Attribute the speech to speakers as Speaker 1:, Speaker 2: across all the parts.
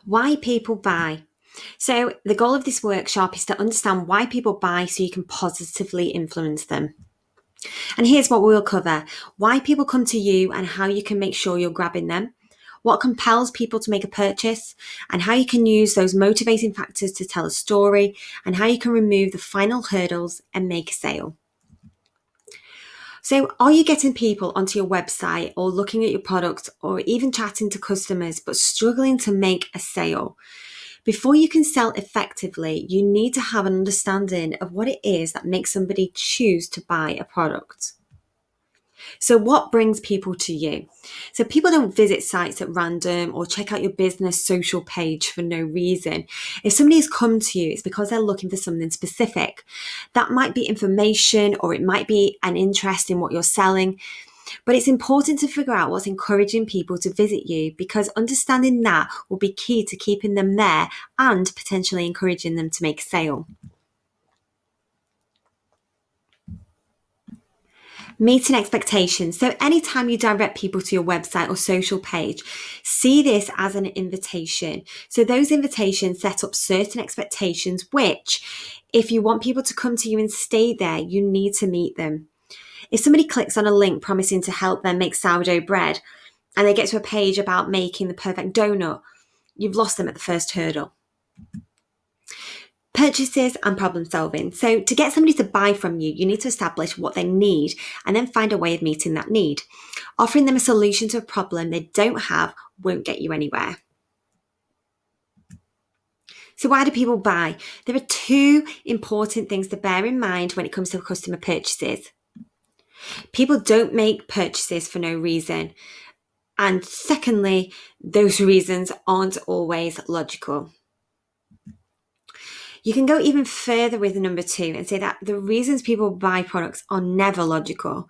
Speaker 1: Why people buy. So, the goal of this workshop is to understand why people buy so you can positively influence them. And here's what we'll cover: why people come to you and how you can make sure you're grabbing them, what compels people to make a purchase, and how you can use those motivating factors to tell a story, and how you can remove the final hurdles and make a sale. So, are you getting people onto your website or looking at your product or even chatting to customers but struggling to make a sale? Before you can sell effectively, you need to have an understanding of what it is that makes somebody choose to buy a product. So what brings people to you? So people don't visit sites at random or check out your business social page for no reason. If somebody has come to you, it's because they're looking for something specific. That might be information, or it might be an interest in what you're selling. But it's important to figure out what's encouraging people to visit you, because understanding that will be key to keeping them there and potentially encouraging them to make a sale. Meeting expectations. So anytime you direct people to your website or social page, see this as an invitation. So those invitations set up certain expectations, which if you want people to come to you and stay there, you need to meet them. If somebody clicks on a link promising to help them make sourdough bread and they get to a page about making the perfect donut, you've lost them at the first hurdle. Purchases and problem solving. So to get somebody to buy from you, you need to establish what they need and then find a way of meeting that need. Offering them a solution to a problem they don't have won't get you anywhere. So why do people buy? There are two important things to bear in mind when it comes to customer purchases. People don't make purchases for no reason. And secondly, those reasons aren't always logical. You can go even further with number two and say that the reasons people buy products are never logical.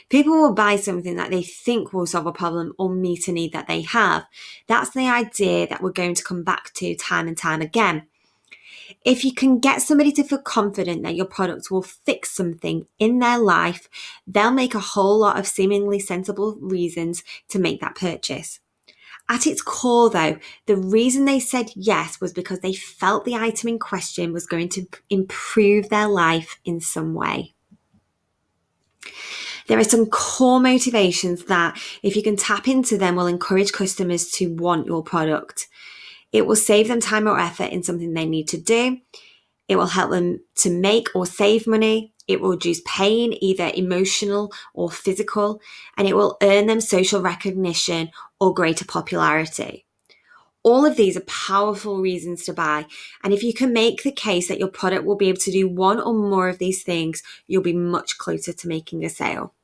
Speaker 1: People will buy something that they think will solve a problem or meet a need that they have. That's the idea that we're going to come back to time and time again. If you can get somebody to feel confident that your product will fix something in their life, they'll make a whole lot of seemingly sensible reasons to make that purchase. At its core, though, the reason they said yes was because they felt the item in question was going to improve their life in some way. There are some core motivations that, if you can tap into them, will encourage customers to want your product. It will save them time or effort in something they need to do. It will help them to make or save money. It will reduce pain, either emotional or physical, and it will earn them social recognition or greater popularity. All of these are powerful reasons to buy. And if you can make the case that your product will be able to do one or more of these things, you'll be much closer to making a sale.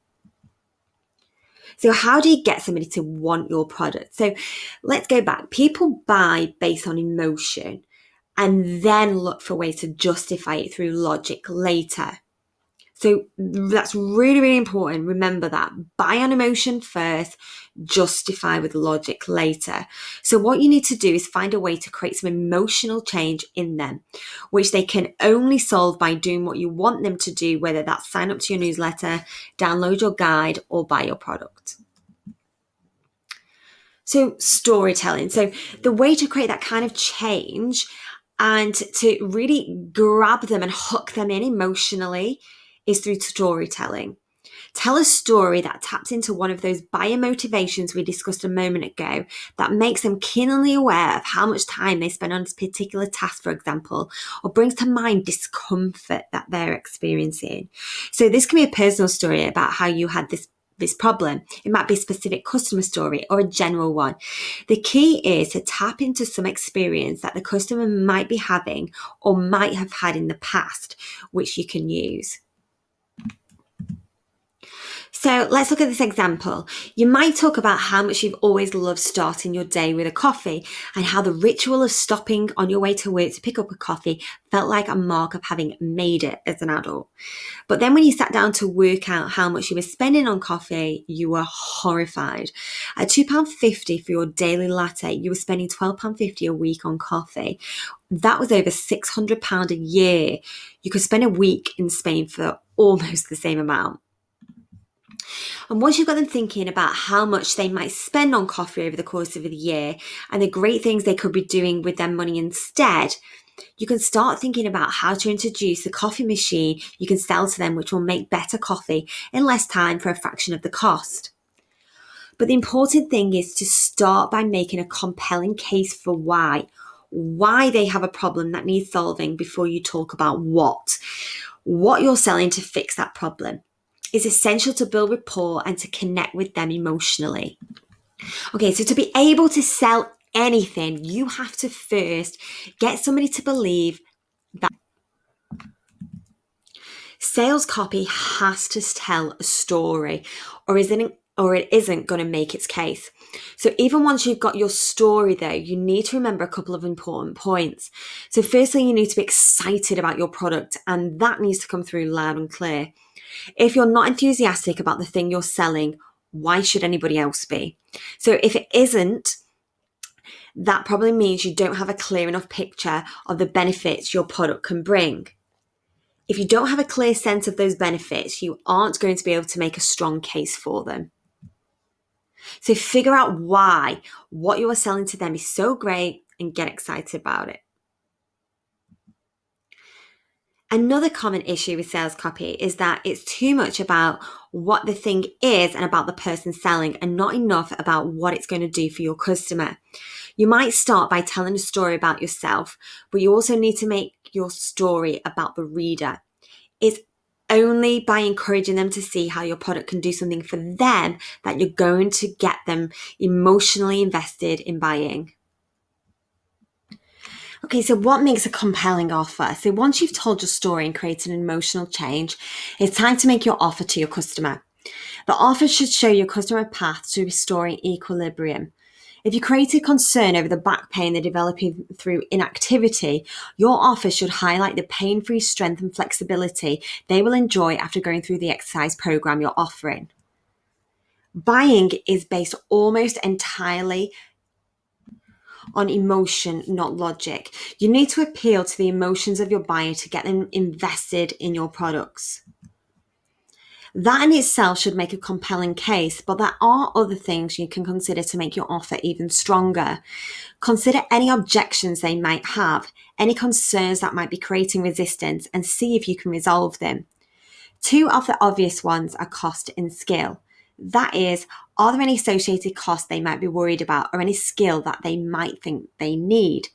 Speaker 1: So how do you get somebody to want your product? So let's go back. People buy based on emotion and then look for ways to justify it through logic later. So that's really, really important. Remember that. Buy on emotion first, justify with logic later. So what you need to do is find a way to create some emotional change in them, which they can only solve by doing what you want them to do, whether that's sign up to your newsletter, download your guide, or buy your product. So storytelling. So the way to create that kind of change and to really grab them and hook them in emotionally is through storytelling. Tell a story that taps into one of those buyer motivations we discussed a moment ago, that makes them keenly aware of how much time they spend on this particular task, for example, or brings to mind discomfort that they're experiencing. So this can be a personal story about how you had this problem. It might be a specific customer story or a general one. The key is to tap into some experience that the customer might be having or might have had in the past, which you can use. So let's look at this example. You might talk about how much you've always loved starting your day with a coffee and how the ritual of stopping on your way to work to pick up a coffee felt like a mark of having made it as an adult. But then when you sat down to work out how much you were spending on coffee, you were horrified. At £2.50 for your daily latte, you were spending £12.50 a week on coffee. That was over £600 a year. You could spend a week in Spain for almost the same amount. And once you've got them thinking about how much they might spend on coffee over the course of the year and the great things they could be doing with their money instead, you can start thinking about how to introduce the coffee machine you can sell to them, which will make better coffee in less time for a fraction of the cost. But the important thing is to start by making a compelling case for why they have a problem that needs solving before you talk about what you're selling to fix that problem. It's essential to build rapport and to connect with them emotionally. Okay, so to be able to sell anything, you have to first get somebody to believe that sales copy has to tell a story, or it isn't going to make its case. So even once you've got your story though, you need to remember a couple of important points. So firstly, you need to be excited about your product, and that needs to come through loud and clear. If you're not enthusiastic about the thing you're selling, why should anybody else be? So if it isn't, that probably means you don't have a clear enough picture of the benefits your product can bring. If you don't have a clear sense of those benefits, you aren't going to be able to make a strong case for them. So figure out why what you are selling to them is so great and get excited about it. Another common issue with sales copy is that it's too much about what the thing is and about the person selling, and not enough about what it's going to do for your customer. You might start by telling a story about yourself, but you also need to make your story about the reader. It's only by encouraging them to see how your product can do something for them that you're going to get them emotionally invested in buying. Okay, so what makes a compelling offer? So once you've told your story and created an emotional change, it's time to make your offer to your customer. The offer should show your customer a path to restoring equilibrium. If you created concern over the back pain they're developing through inactivity, your offer should highlight the pain-free strength and flexibility they will enjoy after going through the exercise program you're offering. Buying is based almost entirely on emotion, not logic. You need to appeal to the emotions of your buyer to get them invested in your products. That in itself should make a compelling case, but there are other things you can consider to make your offer even stronger. Consider any objections they might have, any concerns that might be creating resistance, and see if you can resolve them. Two of the obvious ones are cost and skill. That is, are there any associated costs they might be worried about, or any skill that they might think they need?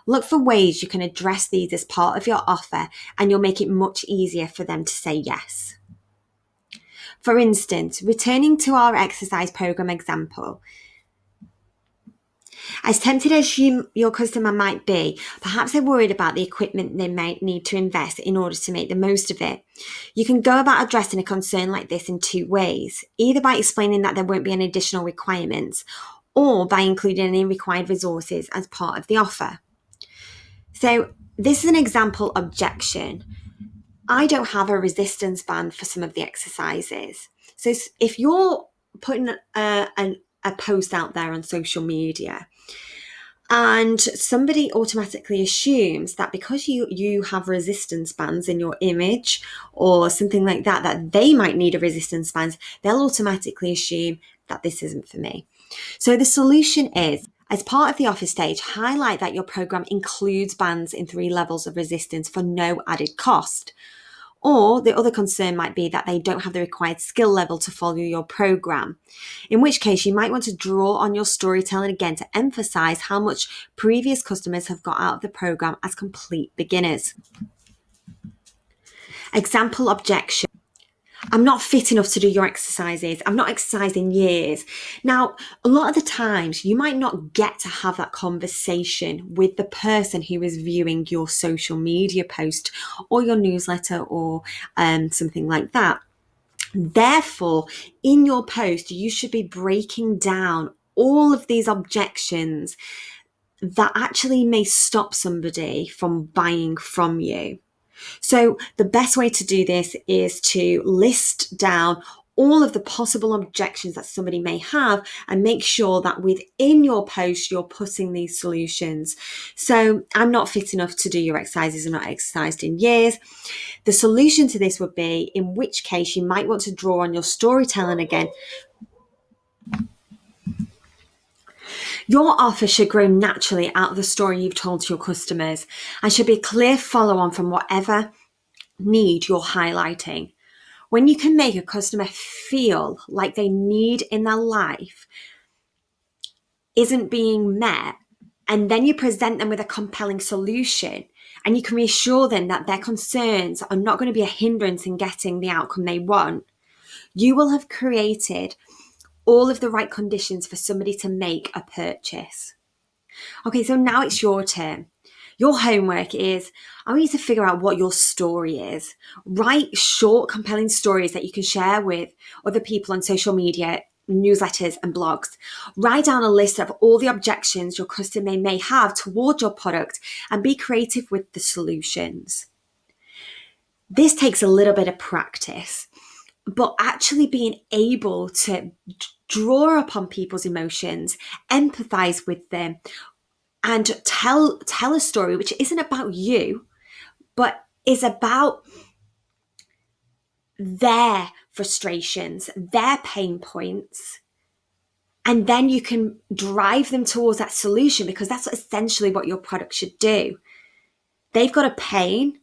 Speaker 1: Look for ways you can address these as part of your offer, and you'll make it much easier for them to say yes. For instance, returning to our exercise program example, as tempted as your customer might be, perhaps they're worried about the equipment they might need to invest in order to make the most of it. You can go about addressing a concern like this in two ways, either by explaining that there won't be any additional requirements, or by including any required resources as part of the offer. So this is an example objection. I don't have a resistance band for some of the exercises. So if you're putting a post out there on social media and somebody automatically assumes that because you have resistance bands in your image or something like that, that they might need a resistance band, they'll automatically assume that this isn't for me. So the solution is, as part of the offer stage, highlight that your program includes bands in 3 levels of resistance for no added cost. Or the other concern might be that they don't have the required skill level to follow your program, in which case you might want to draw on your storytelling again to emphasize how much previous customers have got out of the program as complete beginners. Example objection. I'm not fit enough to do your exercises. I've not exercised in years. Now, a lot of the times you might not get to have that conversation with the person who is viewing your social media post or your newsletter or something like that. Therefore, in your post, you should be breaking down all of these objections that actually may stop somebody from buying from you. So the best way to do this is to list down all of the possible objections that somebody may have and make sure that within your post you're putting these solutions. So I'm not fit enough to do your exercises, I'm not exercised in years. The solution to this would be, in which case you might want to draw on your storytelling again. Your offer should grow naturally out of the story you've told to your customers and should be a clear follow on from whatever need you're highlighting. When you can make a customer feel like they need in their life isn't being met, and then you present them with a compelling solution and you can reassure them that their concerns are not going to be a hindrance in getting the outcome they want, you will have created all of the right conditions for somebody to make a purchase. Okay, so now it's your turn. Your homework is, I want you to figure out what your story is. Write short, compelling stories that you can share with other people on social media, newsletters, and blogs. Write down a list of all the objections your customer may have toward your product and be creative with the solutions. This takes a little bit of practice, but actually being able to draw upon people's emotions, empathize with them, and tell a story which isn't about you, but is about their frustrations, their pain points. And then you can drive them towards that solution, because that's essentially what your product should do. They've got a pain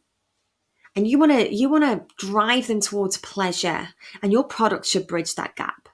Speaker 1: and you want to drive them towards pleasure, and your product should bridge that gap.